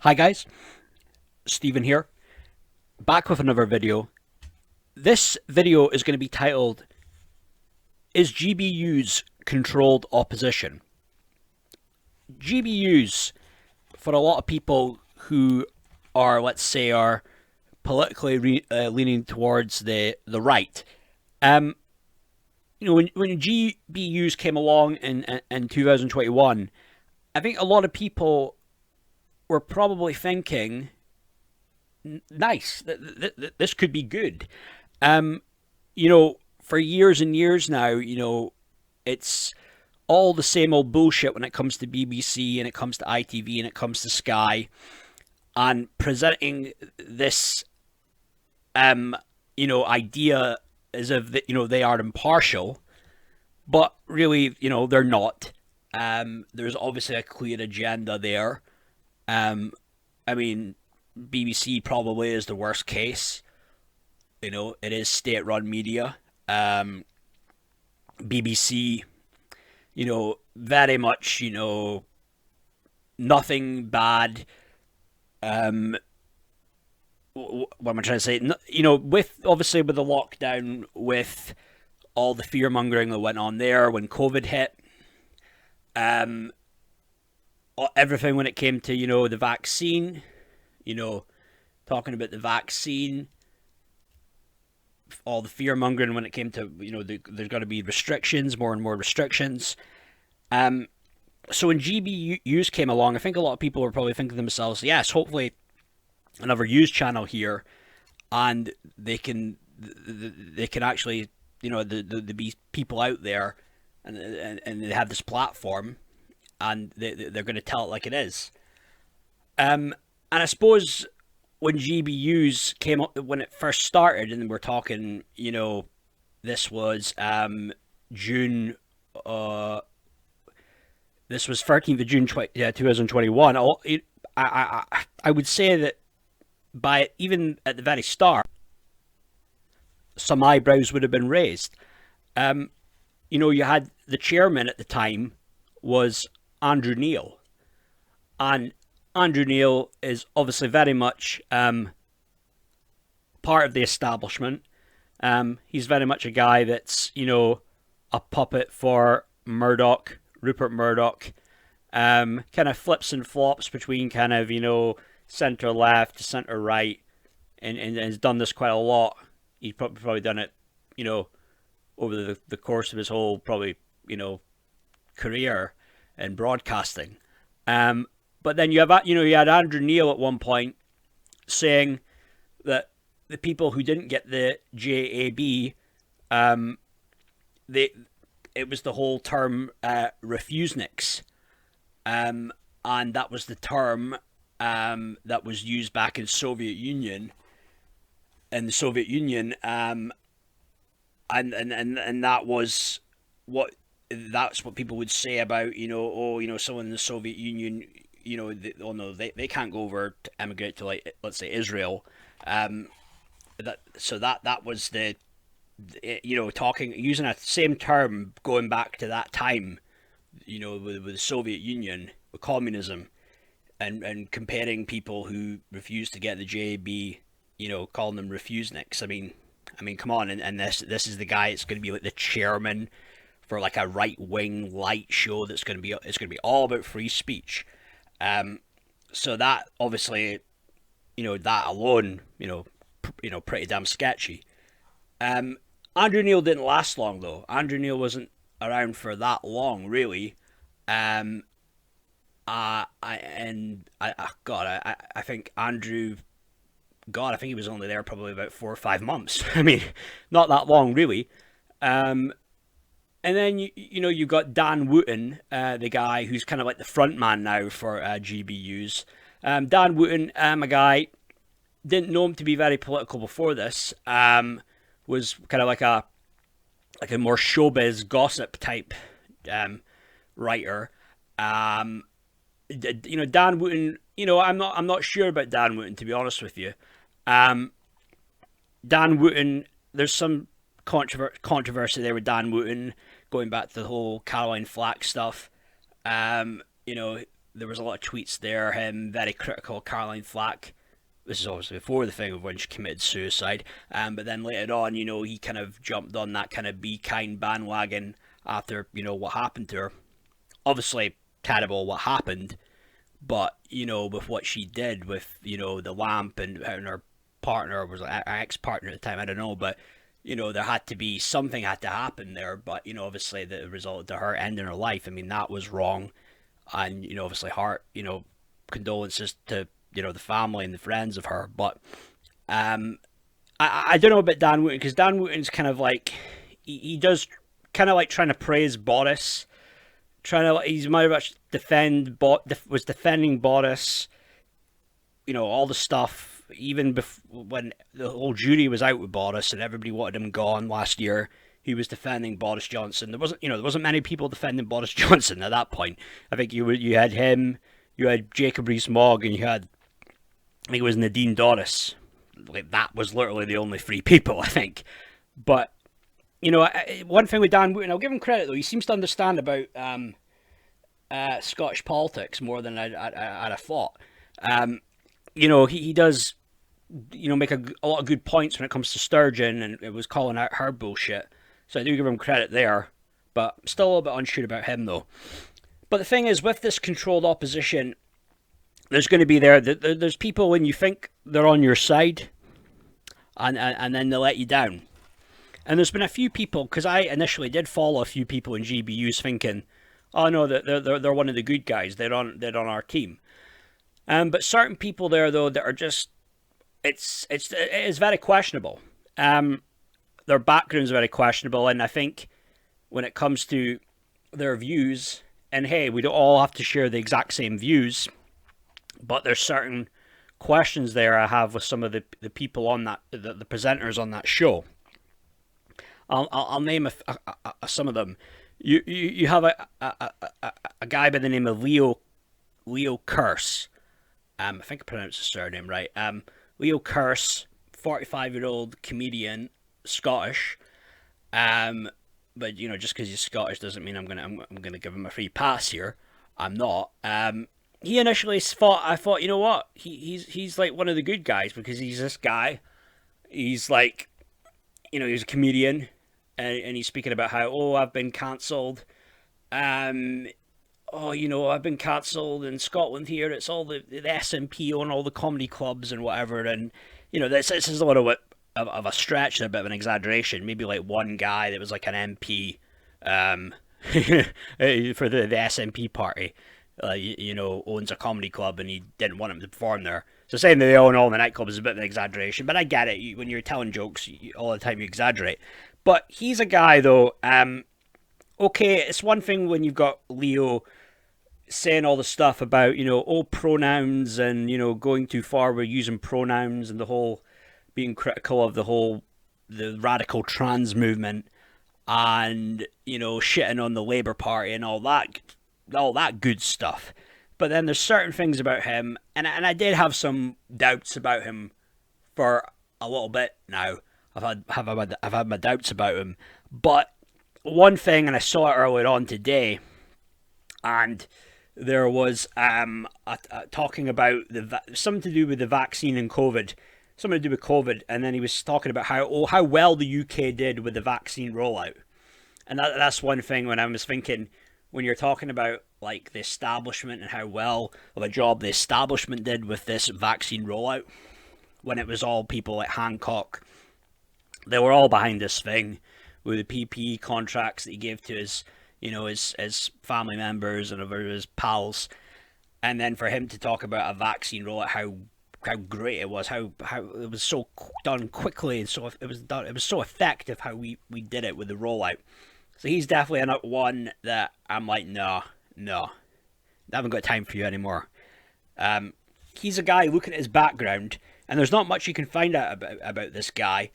Hi guys, Stephen here, back with another video. This video is going to be titled, Is GBU's Controlled Opposition? GBUs, for a lot of people who are, let's say, are politically leaning towards the right, when GBUs came along in 2021, I think a lot of people were probably thinking, nice, this could be good. Um, for years and years now, it's all the same old bullshit when it comes to BBC and it comes to ITV and it comes to Sky, and presenting this, idea as if they are impartial, but really, they're not. There's obviously a clear agenda there. Um, I mean, BBC probably is the worst case. It is state-run media. BBC, very much, nothing bad. What am I trying to say? With obviously with the lockdown, with all the fear mongering that went on there when COVID hit, um, everything when it came to the vaccine, talking about the vaccine, all the fear mongering when it came to there's going to be restrictions, more and more restrictions. So when GBUs came along, I think a lot of people were probably thinking to themselves, yes, hopefully another news channel here, and they can actually the be people out there, and they have this platform, and they're going to tell it like it is. And I suppose when GBUs came up, when it first started, and we're talking, this was June. This was 13th of June, 2021. I would say that by even at the very start, some eyebrows would have been raised. You had the chairman at the time was Andrew Neal, and Andrew Neal is obviously very much part of the establishment. He's very much a guy that's a puppet for Murdoch, Rupert Murdoch. Kind of flips and flops between kind of centre left to centre right, and has done this quite a lot. He's probably done it over the course of his whole probably career in broadcasting. But then you had Andrew Neal at one point saying that the people who didn't get the JAB, it was the whole term refuseniks, and that was the term that was used back in Soviet Union, in the Soviet Union, and that was that's what people would say about someone in the Soviet Union. Oh no, they can't go over to emigrate to, like, let's say, Israel. That was the talking, using a same term going back to that time, with the Soviet Union, with communism, and comparing people who refused to get the JAB, calling them refuseniks. I mean, come on, and this is the guy. It's going to be like the chairman for like a right wing light show it's going to be all about free speech. So that obviously, that alone, pretty damn sketchy. Andrew Neal didn't last long though. Andrew Neal wasn't around for that long, really. I think Andrew, I think he was only there probably about 4 or 5 months. I mean, not that long, really. And then you got Dan Wooten, the guy who's kind of like the front man now for GBUs. Dan Wooten, a guy, didn't know him to be very political before this. Was kind of like a more showbiz gossip type writer. Dan Wooten. I'm not sure about Dan Wooten, to be honest with you. Dan Wooten, there's some controversy there with Dan Wooten, going back to the whole Caroline Flack stuff. there was a lot of tweets there. Him very critical of Caroline Flack. This is obviously before the thing of when she committed suicide. But then later on, he kind of jumped on that kind of be kind bandwagon after what happened to her. Obviously, terrible what happened, but with what she did with the lamp and her partner was her ex-partner at the time. I don't know, but there had to be something had to happen there. But obviously, the result to her ending her life. I mean, that was wrong, and obviously, heart condolences to the family and the friends of her. But I don't know about Dan Wooten, because Dan Wooten's kind of like he does kind of like trying to praise Boris, he's very much was defending Boris, all the stuff. Even when the whole jury was out with Boris and everybody wanted him gone last year, he was defending Boris Johnson. There wasn't many people defending Boris Johnson at that point. I think you had him, you had Jacob Rees-Mogg, and you had, I think it was Nadine Dorris. Like, that was literally the only three people, I think. But one thing with Dan Wooten, I'll give him credit though. He seems to understand about Scottish politics more than I'd have thought. He does, make a lot of good points when it comes to Sturgeon, and it was calling out her bullshit. So I do give him credit there, but I'm still a little bit unsure about him though. But the thing is, with this controlled opposition, there's going to be there's people when you think they're on your side, and then they let you down. And there's been a few people, because I initially did follow a few people in GBUs thinking, oh no, they're one of the good guys. They're on our team. But certain people there though that are just, it is very questionable. Their background's very questionable, and I think when it comes to their views, and hey, we don't all have to share the exact same views, but there's certain questions there I have with some of the people on that, the presenters on that show. I'll name some of them. You have a guy by the name of Leo Kearse. I think I pronounced his surname right. Leo Kearse, 45-year-old comedian, Scottish. But just because he's Scottish doesn't mean I'm gonna give him a free pass here. I'm not. He initially I thought, you know what? He's like one of the good guys, because he's this guy. He's like, he's a comedian, and he's speaking about how, I've been cancelled. I've been cancelled in Scotland here. It's all the SNP on all the comedy clubs and whatever. And, this is a little bit of a stretch and a bit of an exaggeration. Maybe like one guy that was like an MP for the SNP party, owns a comedy club and he didn't want him to perform there. So saying that they own all the nightclubs is a bit of an exaggeration, but I get it. When you're telling jokes, all the time you exaggerate. But he's a guy, though, okay, it's one thing when you've got Leo saying all the stuff about, pronouns and, going too far with using pronouns and the whole being critical of the radical trans movement and, shitting on the Labour Party and all that good stuff. But then there's certain things about him, and I did have some doubts about him for a little bit now. I've had my doubts about him, but one thing, and I saw it earlier on today, and there was talking about something to do with the vaccine and COVID, something to do with COVID, and then he was talking about how well the UK did with the vaccine rollout, and that's one thing when I was thinking, when you're talking about like the establishment and how well of a job the establishment did with this vaccine rollout, when it was all people like Hancock, they were all behind this thing with the PPE contracts that he gave to his family members and his pals, and then for him to talk about a vaccine rollout, how great it was, how it was so done quickly, and so it was so effective how we did it with the rollout. So he's definitely one that I'm like, no, I haven't got time for you anymore. He's a guy, looking at his background, and there's not much you can find out about this guy.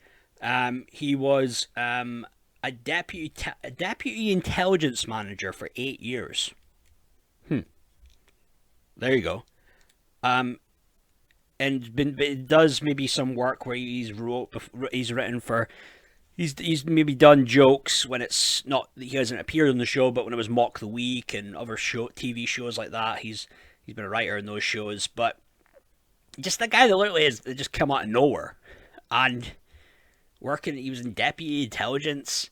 He was a deputy intelligence manager for 8 years. There you go. And does maybe some work where he's maybe done jokes when he hasn't appeared on the show, but when it was Mock the Week and other TV shows like that, he's He's been a writer in those shows, but just the guy that literally has just come out of nowhere and working. He was in deputy intelligence,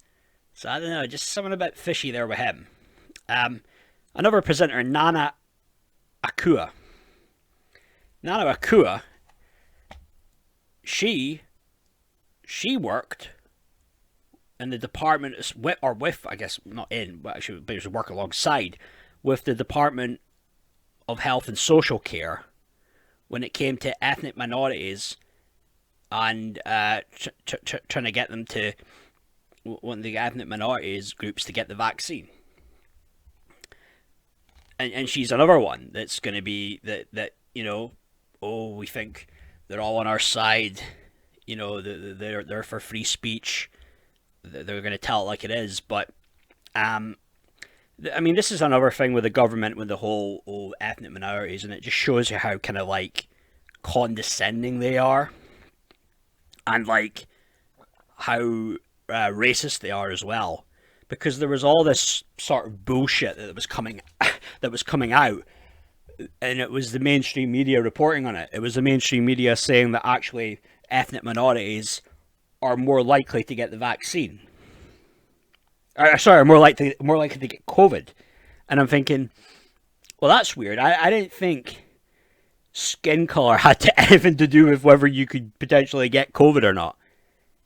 so I don't know, just something a bit fishy there with him. Another presenter, Nana Akua. Nana Akua, she worked in the department, with I guess not in, but she was work alongside with the Department of Health and Social Care when it came to ethnic minorities and trying to get them to one of the ethnic minorities groups to get the vaccine. And she's another one that's going to be that oh, we think they're all on our side, they're for free speech, they're going to tell it like it is. But I mean, this is another thing with the government, with the whole ethnic minorities, and it just shows you how kind of like condescending they are, and like how racist they are as well. Because there was all this sort of bullshit that was coming out, and it was the mainstream media reporting on it. It was the mainstream media saying that actually ethnic minorities are more likely to get the vaccine. Sorry, more likely to get COVID. And I'm thinking, well, that's weird. I didn't think skin color had anything to do with whether you could potentially get COVID or not.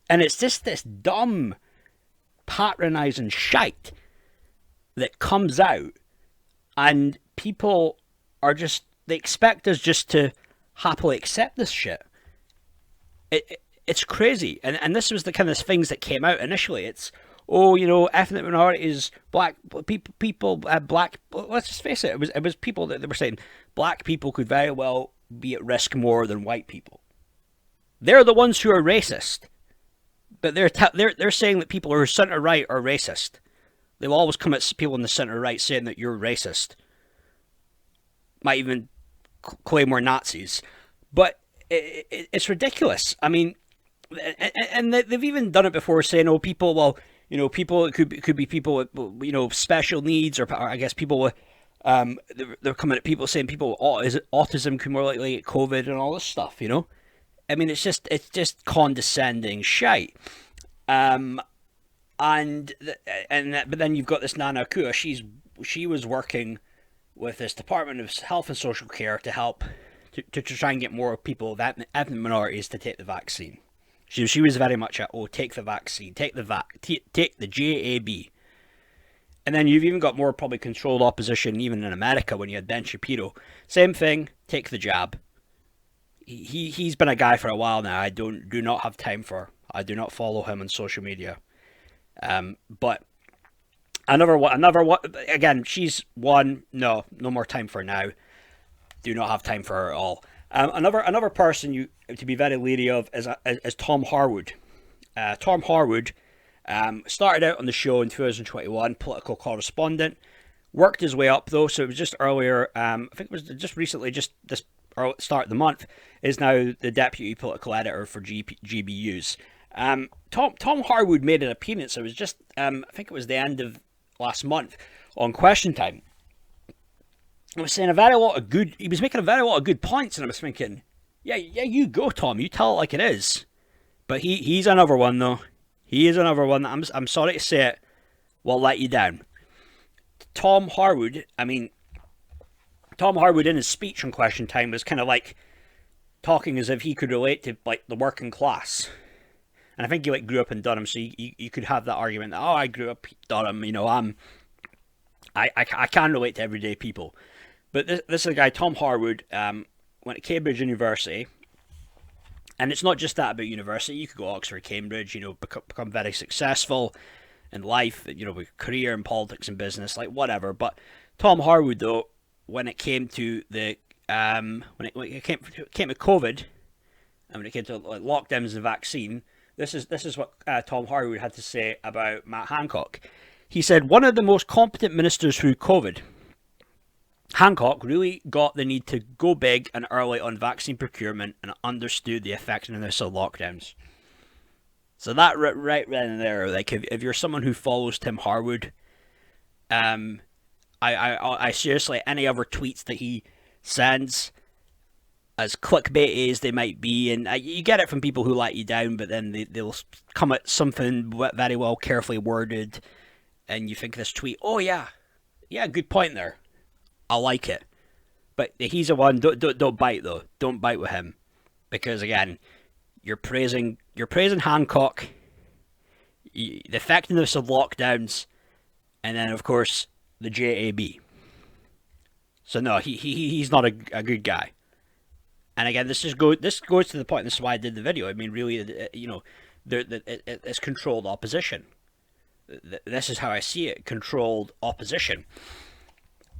And it's just this dumb, patronizing shite that comes out, and people are just, they expect us just to happily accept this shit. It's crazy. And this was the kind of things that came out initially. It's, ethnic minorities, black people, black. Let's just face it. It was people that they were saying black people could very well be at risk more than white people. They're the ones who are racist, but they're saying that people who are centre right are racist. They will always come at people in the centre right saying that you're racist. Might even claim we're Nazis, but it's ridiculous. I mean, and they've even done it before, saying, "Oh, people, well." People, it could be people with, special needs, or I guess people with, they're coming at people saying people with autism could more likely get COVID and all this stuff, I mean, it's just condescending shite. But then you've got this Nana Akua. She was working with this Department of Health and Social Care to help to try and get more people of ethnic minorities to take the vaccine. She was very much at, take the vaccine, take the JAB. And then you've even got more probably controlled opposition even in America when you had Ben Shapiro. Same thing, take the jab. He's been a guy for a while now. I do not have time for. I do not follow him on social media. But another one, again, she's one, no more time for now. Do not have time for her at all. Another person you to be very leery of is Tom Harwood. Tom Harwood started out on the show in 2021, political correspondent. Worked his way up though, so it was just earlier. I think it was just recently, just this start of the month, is now the deputy political editor for GBUs. Tom Harwood made an appearance. It was just I think it was the end of last month on Question Time. I was saying he was making a very lot of good points, and I was thinking, yeah, you go, Tom, you tell it like it is. But he's another one though. He is another one that I'm sorry to say it, will let you down. Tom Harwood in his speech on Question Time was kind of like talking as if he could relate to like the working class. And I think he grew up in Durham, so you could have that argument that, I grew up in Durham, I can relate to everyday people. But this is a guy, Tom Harwood, went to Cambridge University. And it's not just that about university. You could go to Oxford, Cambridge, become very successful in life, with career in politics and business, like whatever. But Tom Harwood, though, when it came to the when it came to COVID, and when it came to lockdowns and vaccine, this is what Tom Harwood had to say about Matt Hancock. He said, one of the most competent ministers through COVID, Hancock really got the need to go big and early on vaccine procurement and understood the effectiveness of lockdowns. So that right then and there, like if you're someone who follows Tim Harwood, I seriously, any other tweets that he sense, as clickbaity as they might be, and you get it from people who let you down, but then they'll come at something very well carefully worded, and you think this tweet, oh yeah, yeah, good point there, I like it. But he's a one. Don't bite though. Don't bite with him, because again, you're praising Hancock, the effectiveness of lockdowns, and then of course the JAB. So no, he's not a good guy. And again, this goes to the point. This is why I did the video. I mean, really, it's controlled opposition. This is how I see it: controlled opposition.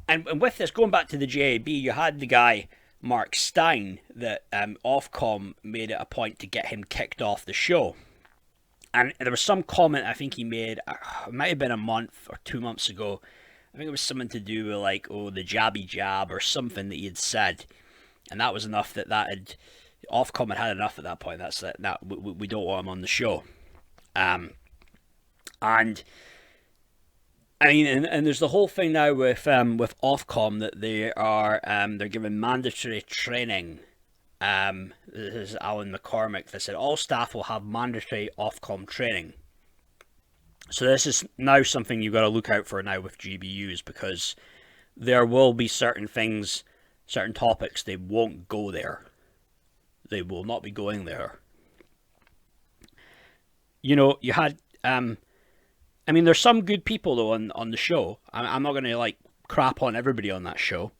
And with this, going back to the JAB, you had the guy Mark Stein that Ofcom made it a point to get him kicked off the show. And there was some comment I think he made, it might have been a month or 2 months ago. I think it was something to do with like, oh, the jabby jab or something that he had said. And that was enough Ofcom had enough at that point. That's it. Now, we don't want him on the show. And I mean, and there's the whole thing now with Ofcom that they're giving mandatory training. This is Alan McCormick that said all staff will have mandatory Ofcom training. So this is now something you've got to look out for now with GBUs, because there will be certain things, certain topics, they won't go there. They will not be going there. You had I mean, there's some good people though on the show. I'm not going to like crap on everybody on that show.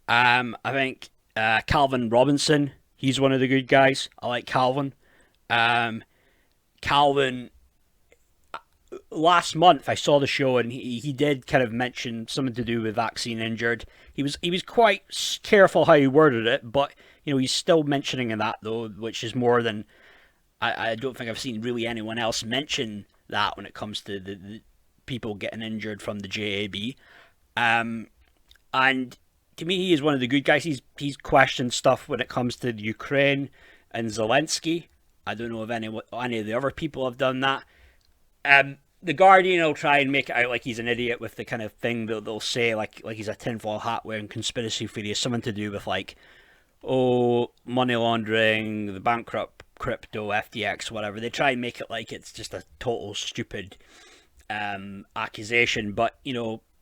I think Calvin Robinson, he's one of the good guys. I like Calvin. Calvin, last month I saw the show and he did kind of mention something to do with vaccine injured. He was quite careful how he worded it, but he's still mentioning that though, which is more than I don't think I've seen really anyone else mention that when it comes to the people getting injured from the JAB. And to me, he is one of the good guys. He's questioned stuff when it comes to Ukraine and Zelensky. I don't know if any of the other people have done that. The Guardian will try and make it out like he's an idiot with the kind of thing that they'll say like he's a tinfoil hat wearing conspiracy theory, something to do with like, oh, money laundering, the bankrupt crypto, FTX, whatever. They try and make it like it's just a total stupid accusation, but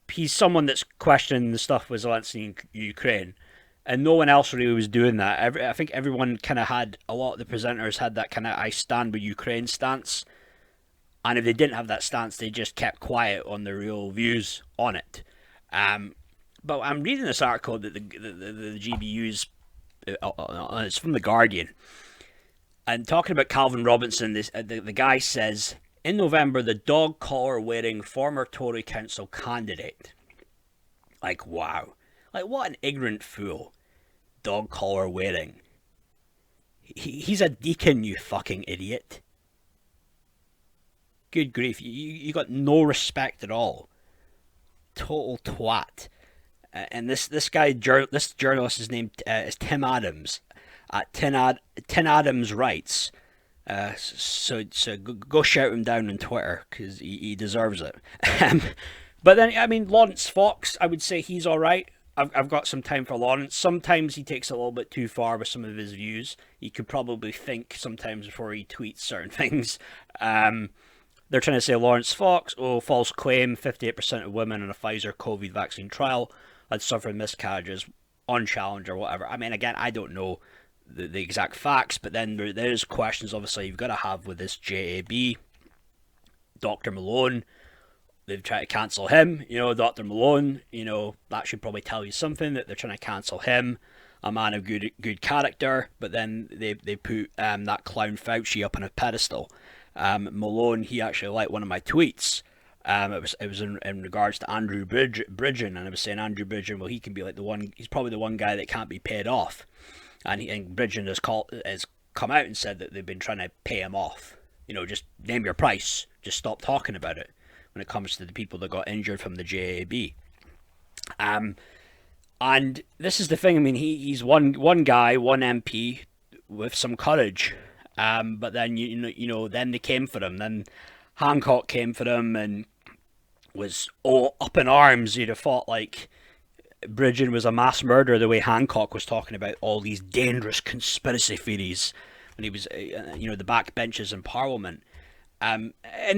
he's someone that's questioning the stuff with Zelensky in Ukraine, and no one else really was doing that. I think everyone kind of had, a lot of the presenters had that kind of I stand with Ukraine stance, and if they didn't have that stance, they just kept quiet on their real views on it. But I'm reading this article that the GBU's, it's from the Guardian. And talking about Calvin Robinson, the guy says, in November, the dog collar wearing former Tory council candidate. Like, wow. Like, what an ignorant fool. Dog collar wearing. He's a deacon, you fucking idiot. Good grief. You got no respect at all. Total twat. And this journalist is named is Tim Adams. Tin Adams writes, so go shout him down on Twitter because he deserves it. But then, I mean, Lawrence Fox, I would say he's all right. I've got some time for Lawrence. Sometimes he takes it a little bit too far with some of his views. He could probably think sometimes before he tweets certain things. They're trying to say Lawrence Fox, false claim, 58% of women in a Pfizer COVID vaccine trial had suffered miscarriages, unchallenged or whatever. I mean, again, I don't know the exact facts, but then there's questions obviously you've got to have with this JAB. Dr. Malone, they've tried to cancel him. Dr. Malone, that should probably tell you something, that they're trying to cancel him, a man of good character, but then they put that clown Fauci up on a pedestal. Malone, he actually liked one of my tweets. It was in regards to Andrew Bridgen, and I was saying Andrew Bridgen, well, he can be like he's probably the one guy that can't be paid off. And Bridgen has come out and said that they've been trying to pay him off. Just name your price. Just stop talking about it when it comes to the people that got injured from the JAB. And this is the thing. I mean, he's one guy, one MP with some courage. But then then they came for him. Then Hancock came for him and was all up in arms. He'd have fought like Bridgen was a mass murderer, the way Hancock was talking about all these dangerous conspiracy theories when he was, the backbenches in Parliament. And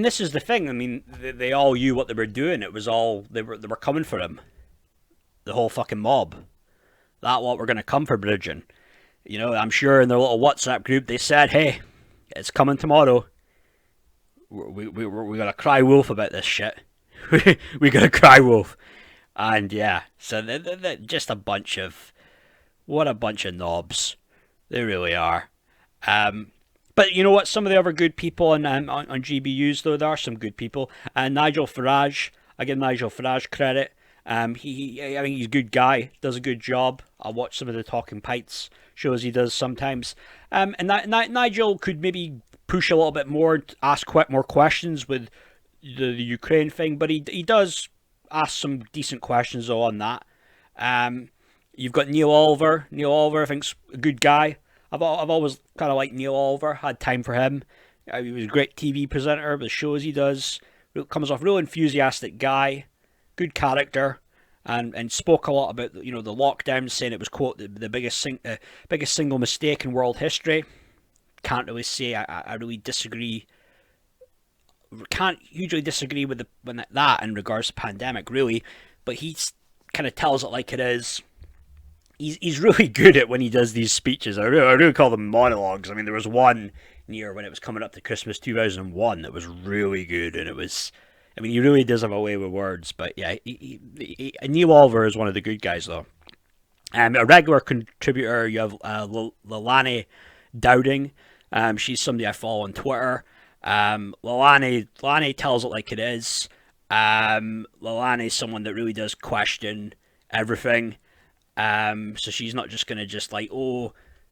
this is the thing. I mean, they all knew what they were doing. It was all they were coming for him. The whole fucking mob. That what we're gonna come for Bridgen. I'm sure in their little WhatsApp group they said, "Hey, it's coming tomorrow. We gotta cry wolf about this shit. We gotta cry wolf." And yeah, so they're just a bunch of what a bunch of knobs. They really are. But you know what? Some of the other good people on GBUs, though, there are some good people. And Nigel Farage, I give Nigel Farage credit. I think he's a good guy, does a good job. I watch some of the Talking Pints shows he does sometimes. And Nigel could maybe push a little bit more, ask quite more questions with the Ukraine thing, but he does ask some decent questions though on that. You've got Neal Oliver. Neal Oliver, I think's a good guy. I've always kind of liked Neal Oliver. Had time for him. He was a great TV presenter. The shows he does comes off real enthusiastic guy, good character, and spoke a lot about the lockdown, saying it was quote the biggest single mistake in world history. Can't really say I really disagree. Can't hugely disagree with that in regards to pandemic really, but he kind of tells it like it is. He's really good at when he does these speeches. I really call them monologues. I mean, there was one near when it was coming up to Christmas 2001 that was really good, and it was. I mean, he really does have a way with words, but yeah, Neal Oliver is one of the good guys though. A regular contributor, you have Lalani Dowding. She's somebody I follow on Twitter. Lalani tells it like it is. Lalani is someone that really does question everything. So she's not just going to just like,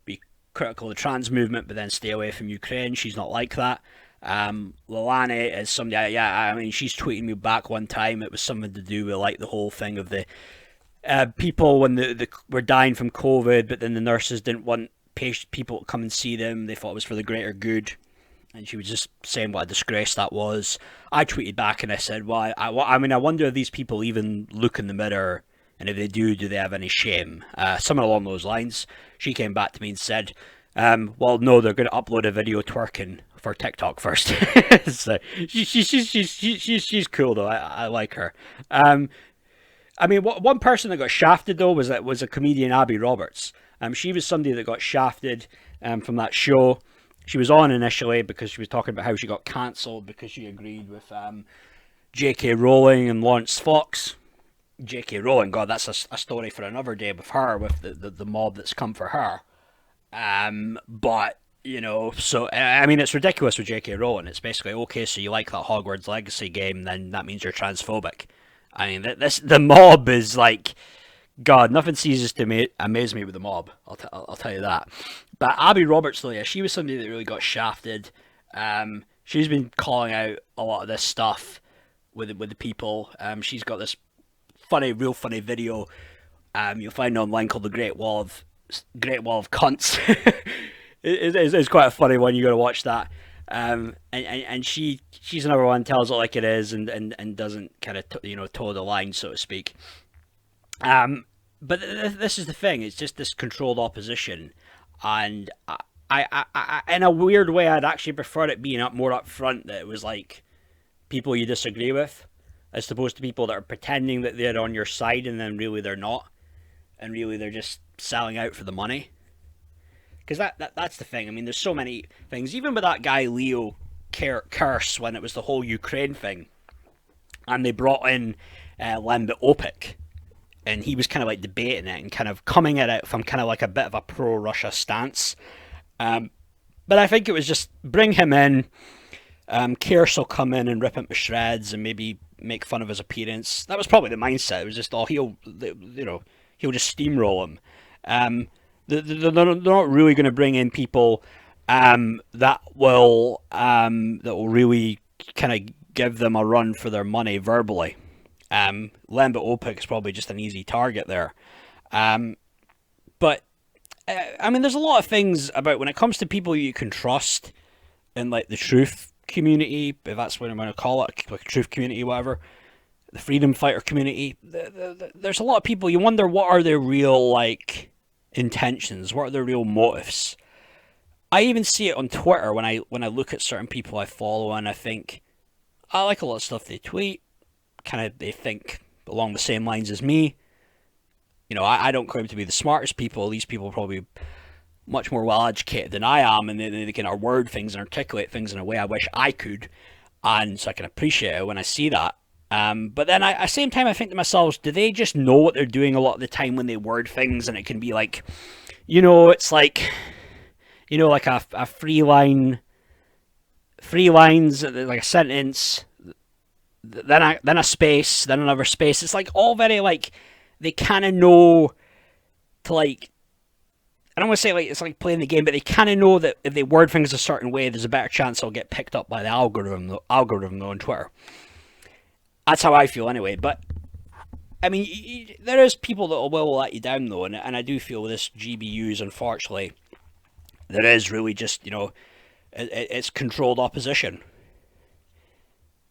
be critical of the trans movement, but then stay away from Ukraine. She's not like that. Lalani is somebody, I mean, she's tweeting me back one time. It was something to do with like the whole thing of the people when they were dying from COVID, but then the nurses didn't want people to come and see them. They thought it was for the greater good. And she was just saying what a disgrace that was. I tweeted back and I said, well, I mean, I wonder if these people even look in the mirror, and if they do they have any shame? Something along those lines. She came back to me and said, well, no, they're going to upload a video twerking for TikTok first. So she's cool though. I like her. I mean, one person that got shafted though was a comedian, Abby Roberts. She was somebody that got shafted from that show. She was on initially because she was talking about how she got cancelled because she agreed with J.K. Rowling and Lawrence Fox. J.K. Rowling, God, that's a story for another day with her, with the mob that's come for her. But, so, I mean, it's ridiculous with J.K. Rowling. It's basically, okay, so you like that Hogwarts Legacy game, then that means you're transphobic. I mean, the mob is like, God, nothing ceases to amaze me with the mob. I'll tell you that. But Abby Roberts, though, yeah, she was somebody that really got shafted. She's been calling out a lot of this stuff with the people. She's got this real funny video. You'll find online called the Great Wall of Cunts. It's quite a funny one. You got to watch that. And she's another one, tells it like it is, and doesn't kind of toe the line, so to speak. But this is the thing. It's just this controlled opposition, and I in a weird way, I'd actually prefer it being more up front. That it was like people you disagree with, as opposed to people that are pretending that they're on your side and then really they're not, and really they're just selling out for the money. Because that's the thing. I mean, there's so many things. Even with that guy Leo Curse, when it was the whole Ukraine thing, and they brought in Lembit Opik, and he was kind of like debating it and kind of coming at it from kind of like a bit of a pro-Russia stance. But I think it was just bring him in. Kearse will come in and rip him to shreds and maybe make fun of his appearance. That was probably the mindset. It was just, he'll just steamroll him. They're not really going to bring in people that will really kind of give them a run for their money verbally. Lembit Opik is probably just an easy target there. But I mean, there's a lot of things about when it comes to people you can trust in like the truth community, if that's what I'm going to call it, like truth community, whatever. the freedom fighter community. There's a lot of people. You wonder what are their real like intentions. What are their real motives? I even see it on Twitter when I look at certain people I follow, and I think I like a lot of stuff they tweet. Kind of they think along the same lines as me. I don't claim to be the smartest people. These people are probably much more well educated than I am, and they can word things and articulate things in a way I wish I could, and so I can appreciate it when I see that. But then at the same time, I think to myself, do they just know what they're doing a lot of the time when they word things, and it can be like, it's like, like a three lines, like a sentence, then a space, then another space. It's like all very like they kind of know to like. I don't want to say like it's like playing the game, but they kind of know that if they word things a certain way, there's a better chance they'll get picked up by the algorithm though on Twitter. That's how I feel anyway. But I mean, there is people that will let you down though, and I do feel with this GBUs, unfortunately, there is really just it's controlled opposition.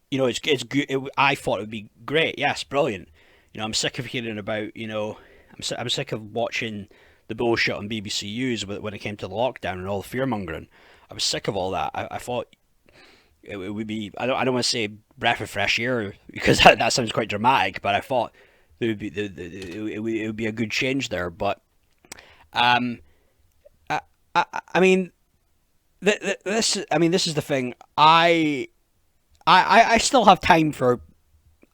It's good. I thought it would be great. Yes, brilliant. I'm sick of hearing about. I'm sick of watching the bullshit on BBC News when it came to the lockdown and all the fear mongering. I was sick of all that. I thought it would be. I don't want to say breath of fresh air because that sounds quite dramatic, but I thought there would be it would be a good change there. But I mean, this is the thing. I still have time for.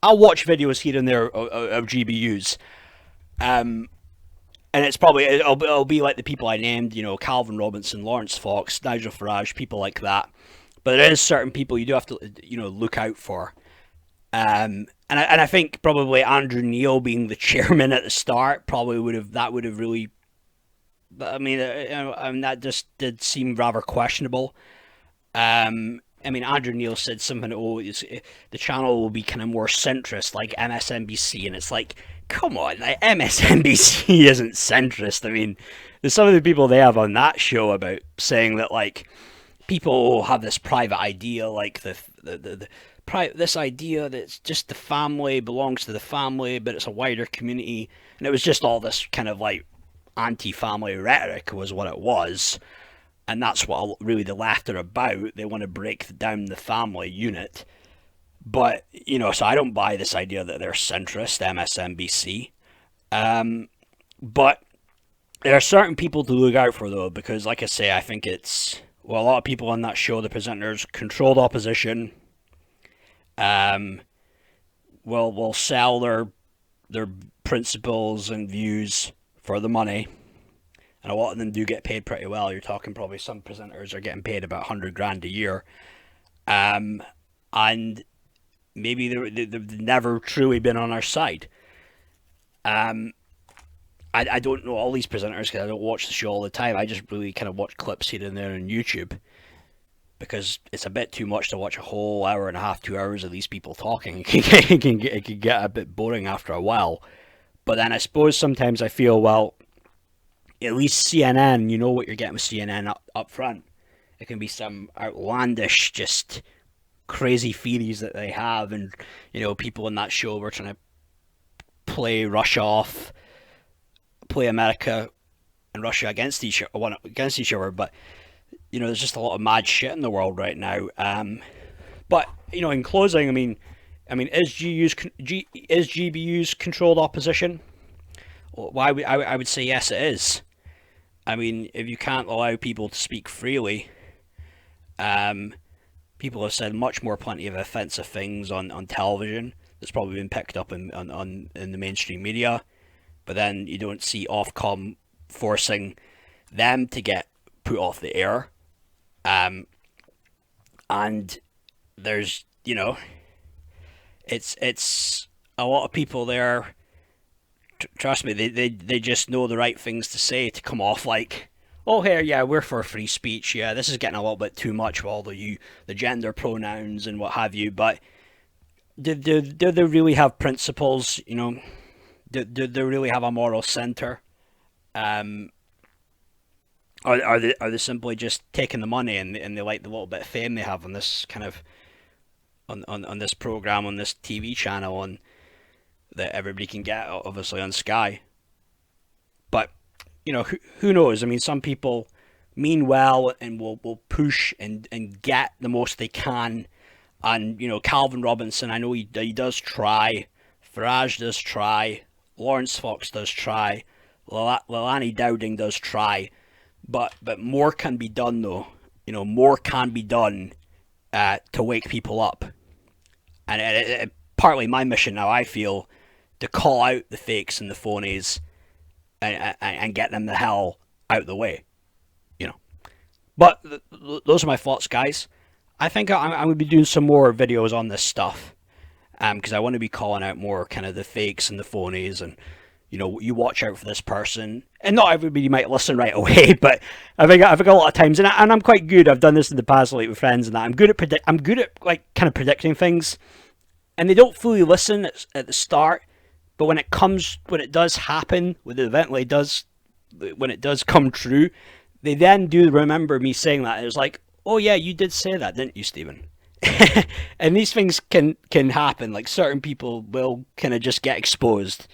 I'll watch videos here and there of GBUs, and it's probably it'll be like the people I named, Calvin Robinson, Lawrence Fox, Nigel Farage, people like that. But there is certain people you do have to look out for, and I think probably Andrew Neal being the chairman at the start probably would have really. I mean, that just did seem rather questionable. Andrew Neal said something. The channel will be kind of more centrist, like MSNBC, and it's like, come on, like, MSNBC isn't centrist. I mean, there's some of the people they have on that show about saying that like people have this private idea, like this idea that it's just the family belongs to the family, but it's a wider community, and it was just all this kind of like anti-family rhetoric was what it was. And that's what really the left are about. They want to break down the family unit. But, so I don't buy this idea that they're centrist, MSNBC. But there are certain people to look out for, though, because, like I say, I think a lot of people on that show, the presenters, controlled opposition, will sell their principles and views for the money. And a lot of them do get paid pretty well. You're talking probably some presenters are getting paid about 100 grand a year. And maybe they've never truly been on our side. I don't know all these presenters because I don't watch the show all the time. I just really kind of watch clips here and there on YouTube because it's a bit too much to watch a whole hour and a half, 2 hours of these people talking. It can get a bit boring after a while. But then I suppose sometimes I feel, well, at least CNN, you know what you're getting with CNN up front. It can be some outlandish, just crazy theories that they have, and people in that show were trying to play Russia off, play America and Russia against each other. But there's just a lot of mad shit in the world right now. But in closing, I mean, is GBU's controlled opposition? Well, I would say yes, it is. I mean, if you can't allow people to speak freely, people have said plenty of offensive things on television that's probably been picked up in the mainstream media, but then you don't see Ofcom forcing them to get put off the air, and there's it's a lot of people there. Trust me, they just know the right things to say to come off like, oh, here, yeah, we're for free speech. Yeah, this is getting a little bit too much with all the gender pronouns and what have you. But do they really have principles? Do they really have a moral center? Are they simply just taking the money and they like the little bit of fame they have on this kind of on this program, on this TV channel, and that everybody can get, obviously, on Sky. But who knows? I mean, some people mean well and will push and get the most they can. And Calvin Robinson, I know he does try. Farage does try. Lawrence Fox does try. Lilani Dowding does try. But more can be done, though. More can be done to wake people up. And partly my mission now, I feel, to call out the fakes and the phonies and get them the hell out of the way. You know. But those are my thoughts, guys. I think I'm going to be doing some more videos on this stuff, because I want to be calling out more kind of the fakes and the phonies, and you watch out for this person. And not everybody might listen right away, but I think a lot of times, and I'm quite good. I've done this in the past, like with friends and that. I'm good at like kind of predicting things, and they don't fully listen at the start, but when it does happen, when the event when it does come true, they then do remember me saying that. It's like, oh yeah, you did say that, didn't you, Stephen? And these things can happen. Like certain people will kind of just get exposed